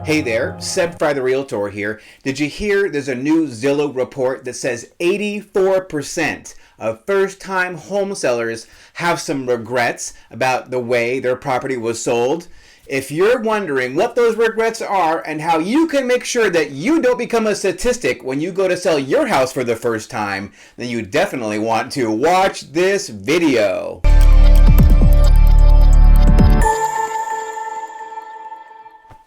Hey there, Seb Frey the Realtor here. Did you hear there's a new Zillow report that says 84% of first-time home sellers have some regrets about the way their property was sold? If you're wondering what those regrets are and how you can make sure that you don't become a statistic when you go to sell your house for the first time, then you definitely want to watch this video.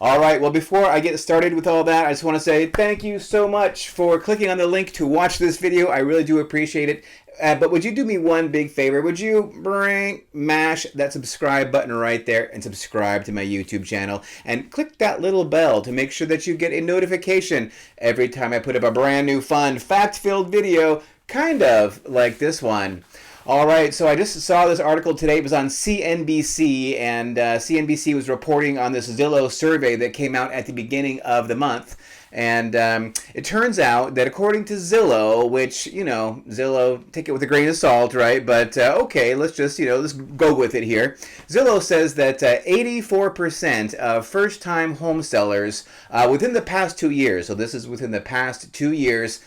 All right, well, before I get started with all that, I just want to say thank you so much for clicking on the link to watch this video. I really do appreciate it. But would you do me one big favor? Would you mash that subscribe button right there and subscribe to my YouTube channel and click that little bell to make sure that you get a notification every time I put up a brand new fun fact-filled video, kind of like this one. All right, so I just saw this article today. It was on CNBC, and CNBC was reporting on this Zillow survey that came out at the beginning of the month. And it turns out that according to Zillow, which, you know, Zillow, take it with a grain of salt, right? But okay, let's just, let's go with it here. Zillow says that 84% of first-time home sellers within the past 2 years, so this is within the past 2 years,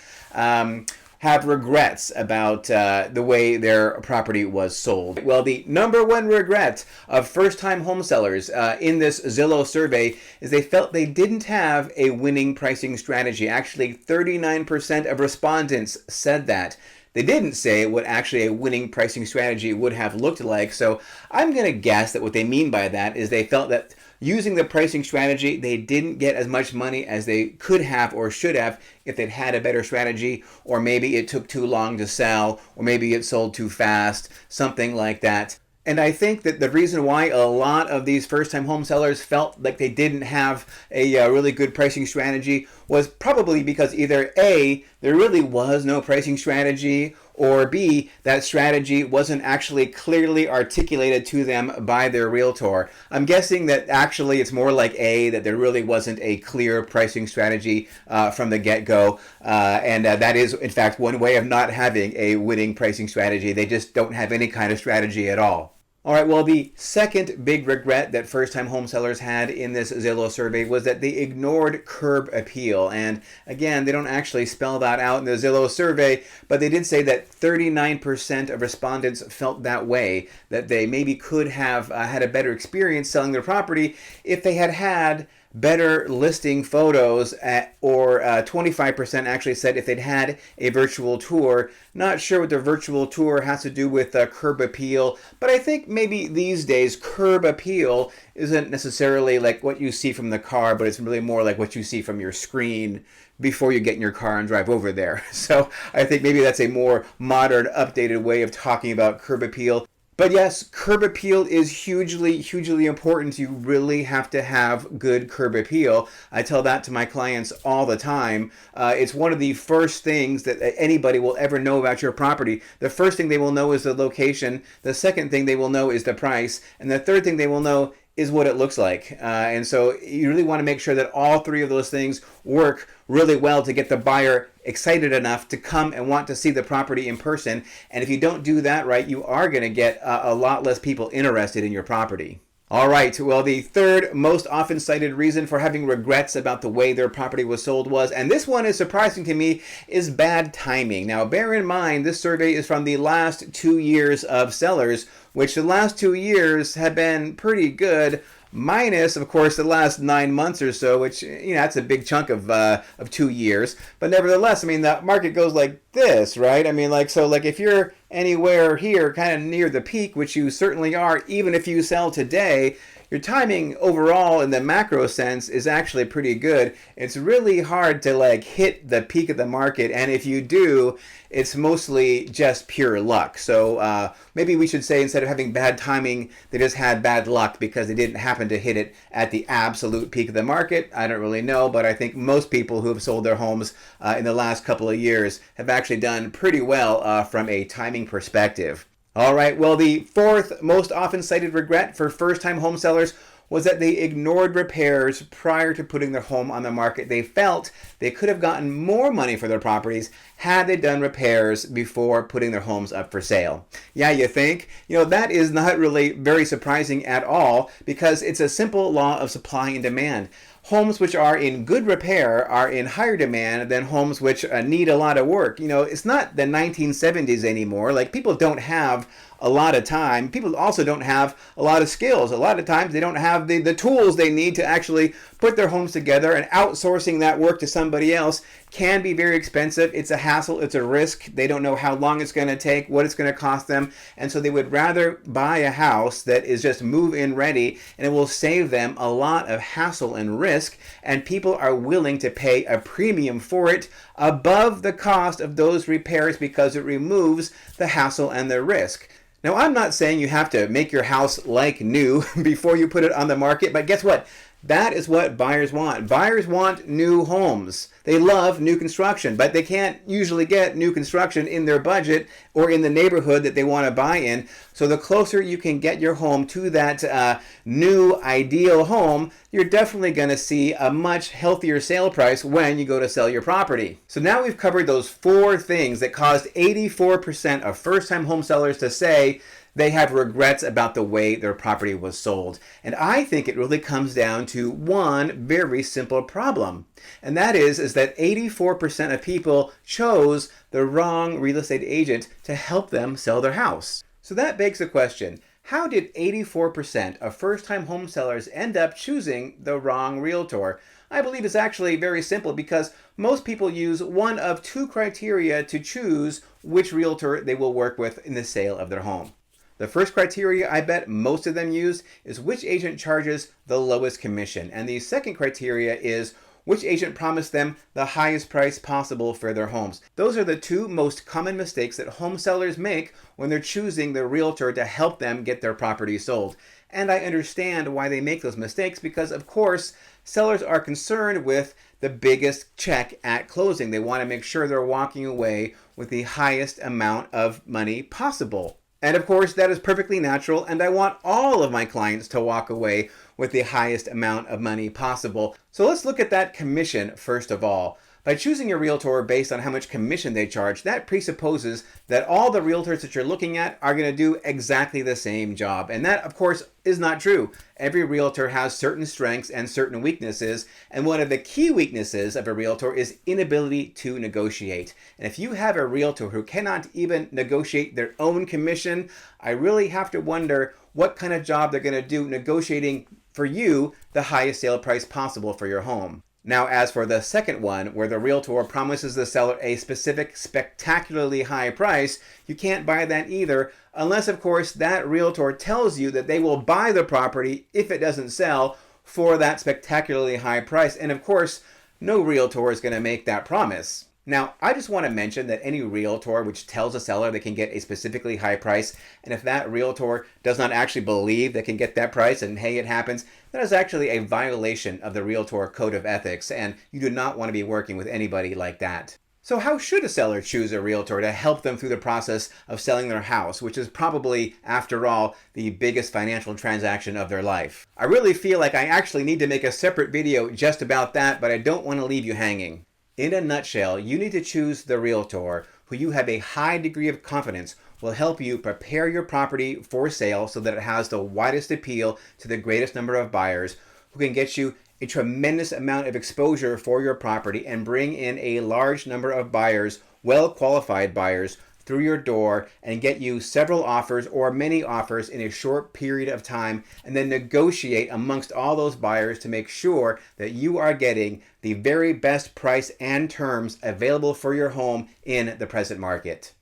have regrets about the way their property was sold. Well, the number one regret of first-time home sellers in this Zillow survey is they felt they didn't have a winning pricing strategy. Actually, 39% of respondents said that. They didn't say what actually a winning pricing strategy would have looked like. So I'm going to guess that what they mean by that is they felt that using the pricing strategy, they didn't get as much money as they could have or should have if they'd had a better strategy, or maybe it took too long to sell, or maybe it sold too fast, something like that. And I think that the reason why a lot of these first-time home sellers felt like they didn't have a really good pricing strategy was probably because either A, there really was no pricing strategy, or B, that strategy wasn't actually clearly articulated to them by their realtor. I'm guessing that actually it's more like A, that there really wasn't a clear pricing strategy from the get-go. And that is, in fact, one way of not having a winning pricing strategy. They just don't have any kind of strategy at all. All right, well, the second big regret that first-time home sellers had in this Zillow survey was that they ignored curb appeal. And again, they don't actually spell that out in the Zillow survey, but they did say that 39% of respondents felt that way, that they maybe could have had a better experience selling their property if they had had better listing photos, or 25% actually said if they'd had a virtual tour. Not sure what the virtual tour has to do with curb appeal, but I think maybe these days curb appeal isn't necessarily like what you see from the car, but it's really more like what you see from your screen before you get in your car and drive over there. So I think maybe that's a more modern, updated way of talking about curb appeal. But yes, curb appeal is hugely, hugely important. You really have to have good curb appeal. I tell that to my clients all the time. It's one of the first things that anybody will ever know about your property. The first thing they will know is the location. The second thing they will know is the price. And the third thing they will know is what it looks like. And so you really want to make sure that all three of those things work really well to get the buyer excited enough to come and want to see the property in person. And if you don't do that right, you are going to get a lot less people interested in your property. All right, well, the third most often cited reason for having regrets about the way their property was sold was, and this one is surprising to me, is bad timing. Now, bear in mind, this survey is from the last 2 years of sellers, which the last 2 years have been pretty good, minus, of course, the last 9 months or so, which, that's a big chunk of 2 years. But nevertheless, I mean, the market goes like this, right? I mean, so if you're anywhere here kind of near the peak, which you certainly are, even if you sell today, your timing overall in the macro sense is actually pretty good. It's really hard to hit the peak of the market, and if you do, it's mostly just pure luck. So maybe we should say, instead of having bad timing, they just had bad luck because they didn't happen to hit it at the absolute peak of the market. I don't really know, but I think most people who have sold their homes in the last couple of years have actually done pretty well from a timing perspective. All right, well, the fourth most often cited regret for first-time home sellers was that they ignored repairs prior to putting their home on the market. They felt they could have gotten more money for their properties had they done repairs before putting their homes up for sale. Yeah, you think? That is not really very surprising at all because it's a simple law of supply and demand. Homes which are in good repair are in higher demand than homes which need a lot of work. It's not the 1970s anymore. Like, people don't have a lot of time. People also don't have a lot of skills. A lot of times they don't have the tools they need to actually put their homes together, and outsourcing that work to somebody else can be very expensive. It's a hassle. It's a risk. They don't know how long it's going to take, what it's going to cost them, and so they would rather buy a house that is just move-in ready, and it will save them a lot of hassle and risk, and people are willing to pay a premium for it above the cost of those repairs because it removes the hassle and the risk. Now, I'm not saying you have to make your house like new before you put it on the market, but guess what? That is what buyers want. Buyers want new homes. They love new construction, but they can't usually get new construction in their budget or in the neighborhood that they want to buy in. So the closer you can get your home to that new ideal home, you're definitely going to see a much healthier sale price when you go to sell your property. So now we've covered those 4 things that caused 84% of first-time home sellers to say they have regrets about the way their property was sold. And I think it really comes down to one very simple problem. And that is that 84% of people chose the wrong real estate agent to help them sell their house. So that begs the question, how did 84% of first-time home sellers end up choosing the wrong realtor? I believe it's actually very simple because most people use one of 2 criteria to choose which realtor they will work with in the sale of their home. The first criteria I bet most of them use is which agent charges the lowest commission. And the second criteria is which agent promised them the highest price possible for their homes. Those are the 2 most common mistakes that home sellers make when they're choosing the realtor to help them get their property sold. And I understand why they make those mistakes because, of course, sellers are concerned with the biggest check at closing. They want to make sure they're walking away with the highest amount of money possible. And of course, that is perfectly natural, and I want all of my clients to walk away with the highest amount of money possible. So let's look at that commission first of all. By choosing a realtor based on how much commission they charge, that presupposes that all the realtors that you're looking at are going to do exactly the same job. And that, of course, is not true. Every realtor has certain strengths and certain weaknesses, and one of the key weaknesses of a realtor is inability to negotiate. And if you have a realtor who cannot even negotiate their own commission, I really have to wonder what kind of job they're going to do negotiating for you the highest sale price possible for your home. Now, as for the second one, where the realtor promises the seller a specific spectacularly high price, you can't buy that either, unless, of course, that realtor tells you that they will buy the property if it doesn't sell for that spectacularly high price. And of course, no realtor is going to make that promise. Now, I just want to mention that any realtor which tells a seller they can get a specifically high price, and if that realtor does not actually believe they can get that price, and hey, it happens, that is actually a violation of the Realtor Code of Ethics, and you do not want to be working with anybody like that. So how should a seller choose a realtor to help them through the process of selling their house, which is probably, after all, the biggest financial transaction of their life? I really feel like I actually need to make a separate video just about that, but I don't want to leave you hanging. In a nutshell, you need to choose the realtor who you have a high degree of confidence will help you prepare your property for sale so that it has the widest appeal to the greatest number of buyers, who can get you a tremendous amount of exposure for your property and bring in a large number of buyers, well-qualified buyers, through your door and get you several offers or many offers in a short period of time, and then negotiate amongst all those buyers to make sure that you are getting the very best price and terms available for your home in the present market.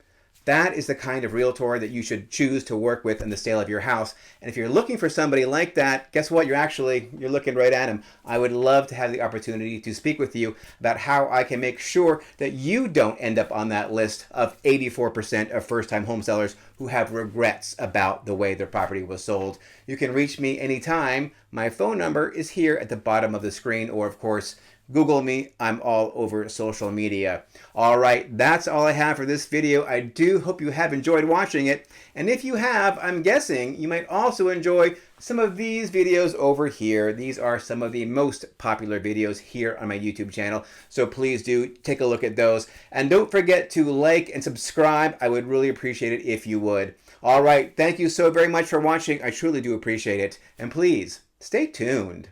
That is the kind of realtor that you should choose to work with in the sale of your house. And if you're looking for somebody like that, guess what? You're looking right at him. I would love to have the opportunity to speak with you about how I can make sure that you don't end up on that list of 84% of first-time home sellers who have regrets about the way their property was sold. You can reach me anytime. My phone number is here at the bottom of the screen, or of course, Google me. I'm all over social media. All right, that's all I have for this video. I do hope you have enjoyed watching it. And if you have, I'm guessing you might also enjoy some of these videos over here. These are some of the most popular videos here on my YouTube channel, so please do take a look at those. And don't forget to like and subscribe. I would really appreciate it if you would. All right, thank you so very much for watching. I truly do appreciate it. And please, stay tuned.